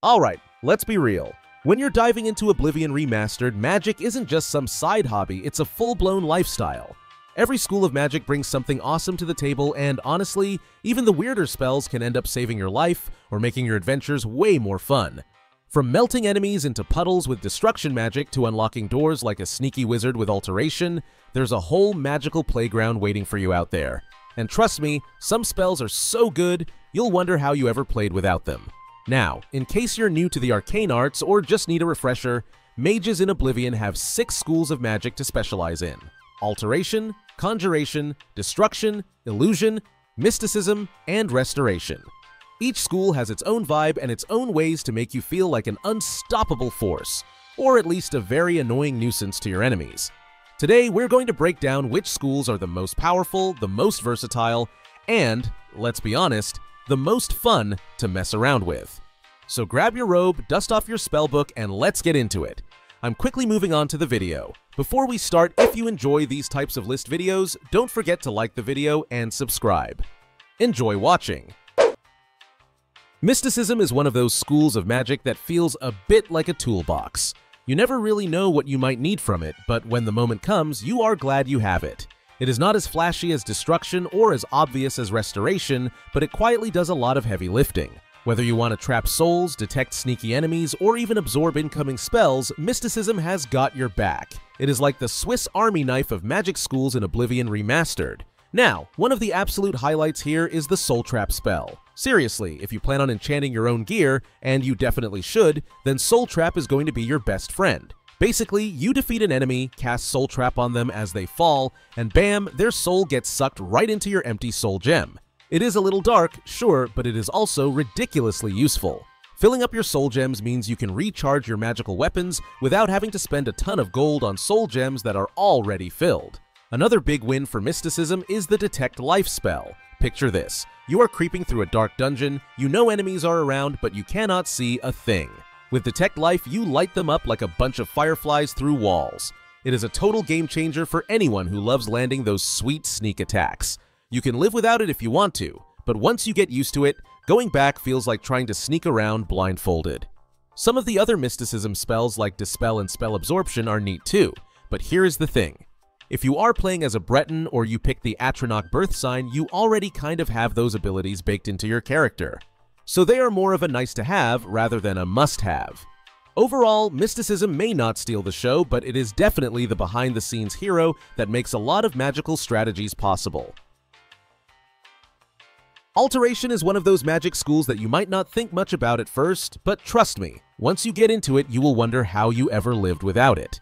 Alright, let's be real. When you're diving into Oblivion Remastered, magic isn't just some side hobby, it's a full-blown lifestyle. Every school of magic brings something awesome to the table, and honestly, even the weirder spells can end up saving your life or making your adventures way more fun. From melting enemies into puddles with destruction magic to unlocking doors like a sneaky wizard with Alteration, there's a whole magical playground waiting for you out there. And trust me, some spells are so good, you'll wonder how you ever played without them. Now, in case you're new to the arcane arts or just need a refresher, mages in Oblivion have 6 schools of magic to specialize in: Alteration, Conjuration, Destruction, Illusion, Mysticism, and Restoration. Each school has its own vibe and its own ways to make you feel like an unstoppable force, or at least a very annoying nuisance to your enemies. Today, we're going to break down which schools are the most powerful, the most versatile, and, let's be honest, the most fun to mess around with. So grab your robe, dust off your spellbook, and let's get into it. I'm quickly moving on to the video. Before we start, if you enjoy these types of list videos, don't forget to like the video and subscribe. Enjoy watching! Mysticism is one of those schools of magic that feels a bit like a toolbox. You never really know what you might need from it, but when the moment comes, you are glad you have it. It is not as flashy as Destruction or as obvious as Restoration, but it quietly does a lot of heavy lifting. Whether you want to trap souls, detect sneaky enemies, or even absorb incoming spells, Mysticism has got your back. It is like the Swiss Army knife of magic schools in Oblivion Remastered. Now, one of the absolute highlights here is the Soul Trap spell. Seriously, if you plan on enchanting your own gear, and you definitely should, then Soul Trap is going to be your best friend. Basically, you defeat an enemy, cast Soul Trap on them as they fall, and bam, their soul gets sucked right into your empty soul gem. It is a little dark, sure, but it is also ridiculously useful. Filling up your soul gems means you can recharge your magical weapons without having to spend a ton of gold on soul gems that are already filled. Another big win for Mysticism is the Detect Life spell. Picture this. You are creeping through a dark dungeon, you know enemies are around, but you cannot see a thing. With Detect Life, you light them up like a bunch of fireflies through walls. It is a total game changer for anyone who loves landing those sweet sneak attacks. You can live without it if you want to, but once you get used to it, going back feels like trying to sneak around blindfolded. Some of the other Mysticism spells like Dispel and Spell Absorption are neat too, but here is the thing. If you are playing as a Breton or you pick the Atronach birth sign, you already kind of have those abilities baked into your character. So they are more of a nice-to-have rather than a must-have. Overall, Mysticism may not steal the show, but it is definitely the behind-the-scenes hero that makes a lot of magical strategies possible. Alteration is one of those magic schools that you might not think much about at first, but trust me, once you get into it, you will wonder how you ever lived without it.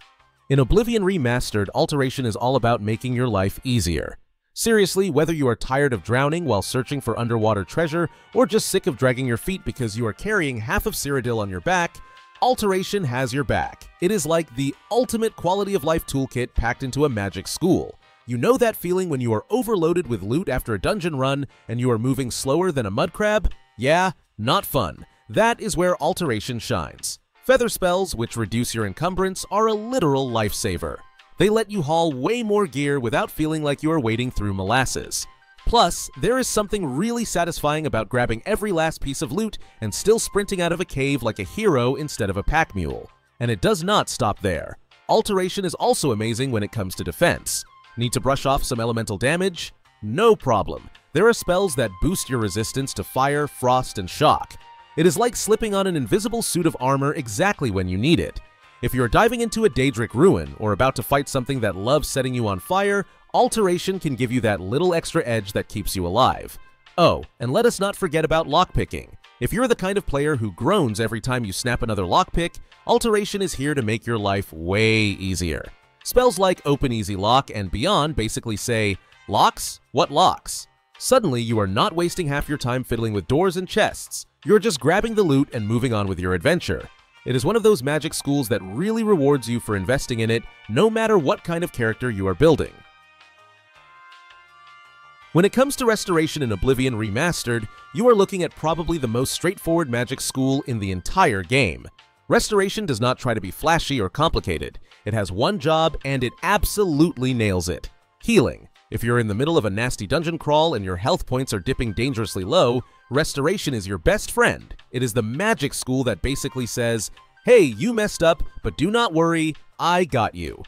In Oblivion Remastered, Alteration is all about making your life easier. Seriously, whether you are tired of drowning while searching for underwater treasure, or just sick of dragging your feet because you are carrying half of Cyrodiil on your back, Alteration has your back. It is like the ultimate quality of life toolkit packed into a magic school. You know that feeling when you are overloaded with loot after a dungeon run and you are moving slower than a mud crab? Yeah, not fun. That is where Alteration shines. Feather spells, which reduce your encumbrance, are a literal lifesaver. They let you haul way more gear without feeling like you are wading through molasses. Plus, there is something really satisfying about grabbing every last piece of loot and still sprinting out of a cave like a hero instead of a pack mule. And it does not stop there. Alteration is also amazing when it comes to defense. Need to brush off some elemental damage? No problem. There are spells that boost your resistance to fire, frost, and shock. It is like slipping on an invisible suit of armor exactly when you need it. If you're diving into a Daedric ruin or about to fight something that loves setting you on fire, Alteration can give you that little extra edge that keeps you alive. Oh, and let us not forget about lockpicking. If you're the kind of player who groans every time you snap another lockpick, Alteration is here to make your life way easier. Spells like Open Easy Lock and beyond basically say, "Locks? What locks?" Suddenly, you are not wasting half your time fiddling with doors and chests. You're just grabbing the loot and moving on with your adventure. It is one of those magic schools that really rewards you for investing in it, no matter what kind of character you are building. When it comes to Restoration in Oblivion Remastered, you are looking at probably the most straightforward magic school in the entire game. Restoration does not try to be flashy or complicated. It has one job, and it absolutely nails it: healing. If you're in the middle of a nasty dungeon crawl and your health points are dipping dangerously low, Restoration is your best friend. It is the magic school that basically says, hey, you messed up, but do not worry, I got you.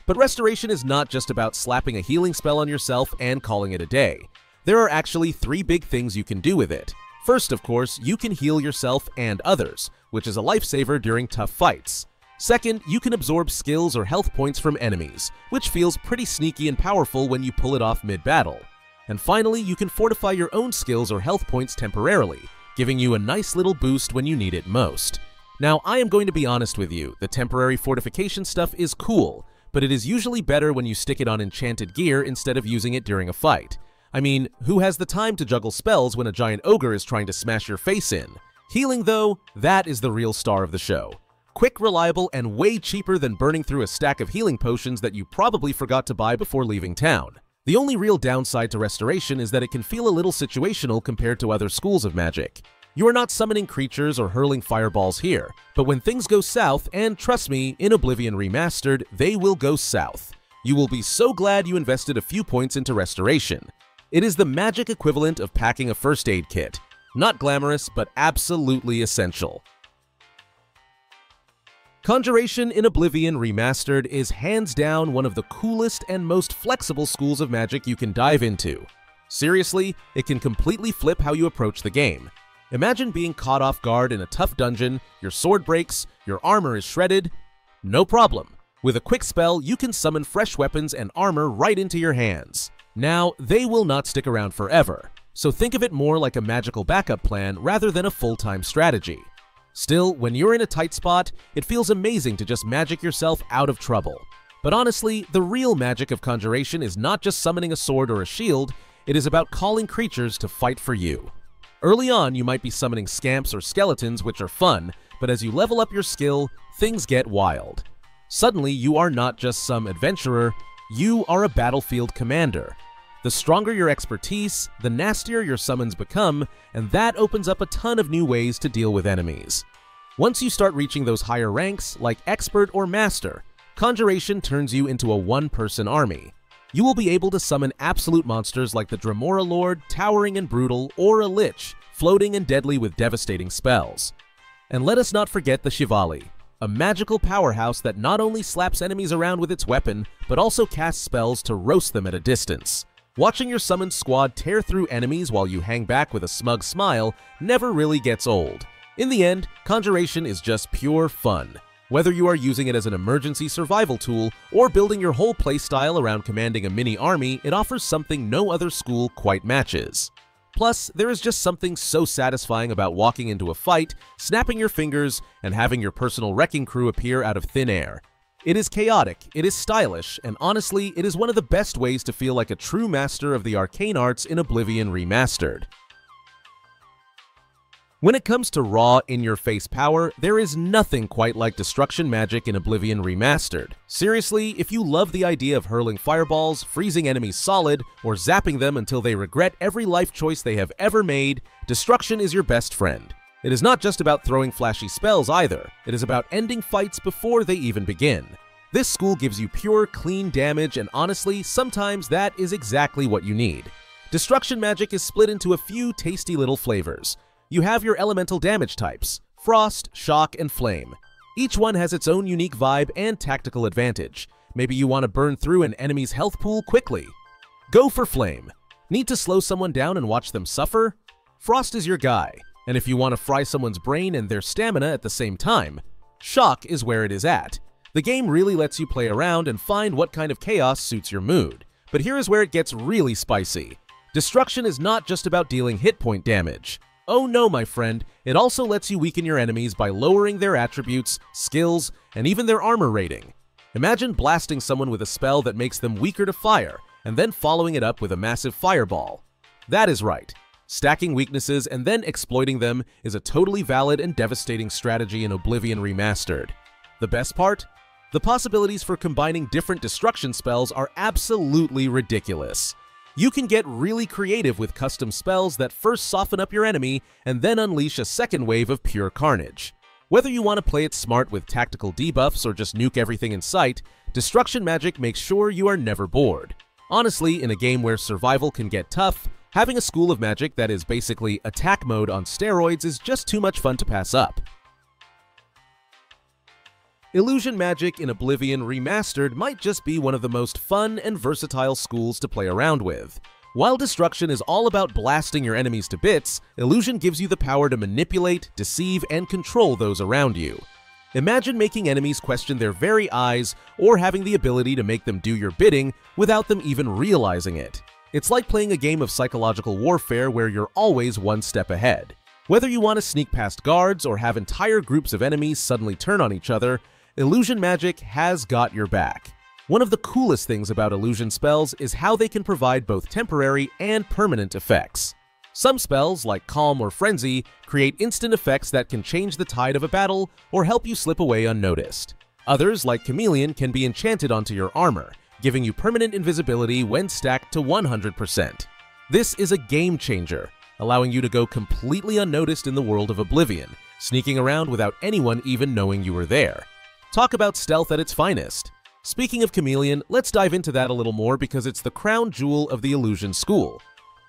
But Restoration is not just about slapping a healing spell on yourself and calling it a day. There are actually 3 big things you can do with it. First, of course, you can heal yourself and others, which is a lifesaver during tough fights. Second, you can absorb skills or health points from enemies, which feels pretty sneaky and powerful when you pull it off mid-battle. And finally, you can fortify your own skills or health points temporarily, giving you a nice little boost when you need it most. Now, I am going to be honest with you, the temporary fortification stuff is cool, but it is usually better when you stick it on enchanted gear instead of using it during a fight. I mean, who has the time to juggle spells when a giant ogre is trying to smash your face in? Healing, though, that is the real star of the show. Quick, reliable, and way cheaper than burning through a stack of healing potions that you probably forgot to buy before leaving town. The only real downside to Restoration is that it can feel a little situational compared to other schools of magic. You are not summoning creatures or hurling fireballs here, but when things go south, and trust me, in Oblivion Remastered, they will go south, you will be so glad you invested a few points into Restoration. It is the magic equivalent of packing a first aid kit. Not glamorous, but absolutely essential. Conjuration in Oblivion Remastered is hands down one of the coolest and most flexible schools of magic you can dive into. Seriously, it can completely flip how you approach the game. Imagine being caught off guard in a tough dungeon, your sword breaks, your armor is shredded. No problem. With a quick spell, you can summon fresh weapons and armor right into your hands. Now, they will not stick around forever, so think of it more like a magical backup plan rather than a full-time strategy. Still, when you're in a tight spot, it feels amazing to just magic yourself out of trouble. But honestly, the real magic of Conjuration is not just summoning a sword or a shield, it is about calling creatures to fight for you. Early on, you might be summoning scamps or skeletons, which are fun, but as you level up your skill, things get wild. Suddenly, you are not just some adventurer, you are a battlefield commander. The stronger your expertise, the nastier your summons become, and that opens up a ton of new ways to deal with enemies. Once you start reaching those higher ranks, like Expert or Master, Conjuration turns you into a one-person army. You will be able to summon absolute monsters like the Dremora Lord, towering and brutal, or a Lich, floating and deadly with devastating spells. And let us not forget the Shivali, a magical powerhouse that not only slaps enemies around with its weapon, but also casts spells to roast them at a distance. Watching your summoned squad tear through enemies while you hang back with a smug smile never really gets old. In the end, Conjuration is just pure fun. Whether you are using it as an emergency survival tool or building your whole playstyle around commanding a mini army, it offers something no other school quite matches. Plus, there is just something so satisfying about walking into a fight, snapping your fingers, and having your personal wrecking crew appear out of thin air. It is chaotic, it is stylish, and honestly, it is one of the best ways to feel like a true master of the arcane arts in Oblivion Remastered. When it comes to raw, in-your-face power, there is nothing quite like destruction magic in Oblivion Remastered. Seriously, if you love the idea of hurling fireballs, freezing enemies solid, or zapping them until they regret every life choice they have ever made, destruction is your best friend. It is not just about throwing flashy spells either, it is about ending fights before they even begin. This school gives you pure, clean damage, and honestly, sometimes that is exactly what you need. Destruction magic is split into a few tasty little flavors. You have your elemental damage types, Frost, Shock, and Flame. Each one has its own unique vibe and tactical advantage. Maybe you want to burn through an enemy's health pool quickly. Go for Flame. Need to slow someone down and watch them suffer? Frost is your guy. And if you want to fry someone's brain and their stamina at the same time, Shock is where it is at. The game really lets you play around and find what kind of chaos suits your mood. But here is where it gets really spicy. Destruction is not just about dealing hit point damage. Oh no, my friend, it also lets you weaken your enemies by lowering their attributes, skills, and even their armor rating. Imagine blasting someone with a spell that makes them weaker to fire, and then following it up with a massive fireball. That is right. Stacking weaknesses and then exploiting them is a totally valid and devastating strategy in Oblivion Remastered. The best part? The possibilities for combining different destruction spells are absolutely ridiculous. You can get really creative with custom spells that first soften up your enemy and then unleash a second wave of pure carnage. Whether you want to play it smart with tactical debuffs or just nuke everything in sight, destruction magic makes sure you are never bored. Honestly, in a game where survival can get tough, having a school of magic that is basically attack mode on steroids is just too much fun to pass up. Illusion magic in Oblivion Remastered might just be one of the most fun and versatile schools to play around with. While destruction is all about blasting your enemies to bits, illusion gives you the power to manipulate, deceive, and control those around you. Imagine making enemies question their very eyes, or having the ability to make them do your bidding without them even realizing it. It's like playing a game of psychological warfare where you're always one step ahead. Whether you want to sneak past guards or have entire groups of enemies suddenly turn on each other, illusion magic has got your back. One of the coolest things about illusion spells is how they can provide both temporary and permanent effects. Some spells, like Calm or Frenzy, create instant effects that can change the tide of a battle or help you slip away unnoticed. Others, like Chameleon, can be enchanted onto your armor, giving you permanent invisibility when stacked to 100%. This is a game changer, allowing you to go completely unnoticed in the world of Oblivion, sneaking around without anyone even knowing you were there. Talk about stealth at its finest. Speaking of Chameleon, let's dive into that a little more because it's the crown jewel of the Illusion School.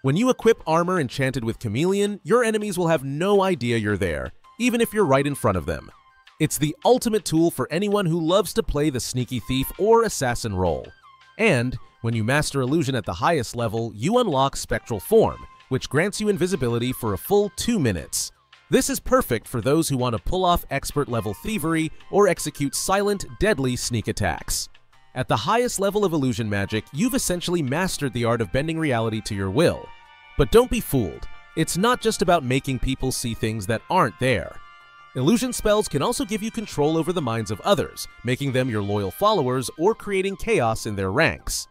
When you equip armor enchanted with Chameleon, your enemies will have no idea you're there, even if you're right in front of them. It's the ultimate tool for anyone who loves to play the sneaky thief or assassin role. And, when you master illusion at the highest level, you unlock Spectral Form, which grants you invisibility for a full 2 minutes. This is perfect for those who want to pull off expert-level thievery or execute silent, deadly sneak attacks. At the highest level of illusion magic, you've essentially mastered the art of bending reality to your will. But don't be fooled. It's not just about making people see things that aren't there. Illusion spells can also give you control over the minds of others, making them your loyal followers or creating chaos in their ranks.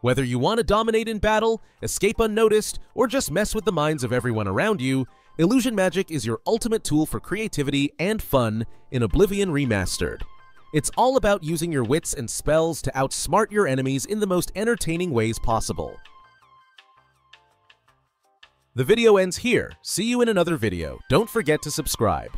Whether you want to dominate in battle, escape unnoticed, or just mess with the minds of everyone around you, illusion magic is your ultimate tool for creativity and fun in Oblivion Remastered. It's all about using your wits and spells to outsmart your enemies in the most entertaining ways possible. The video ends here. See you in another video. Don't forget to subscribe.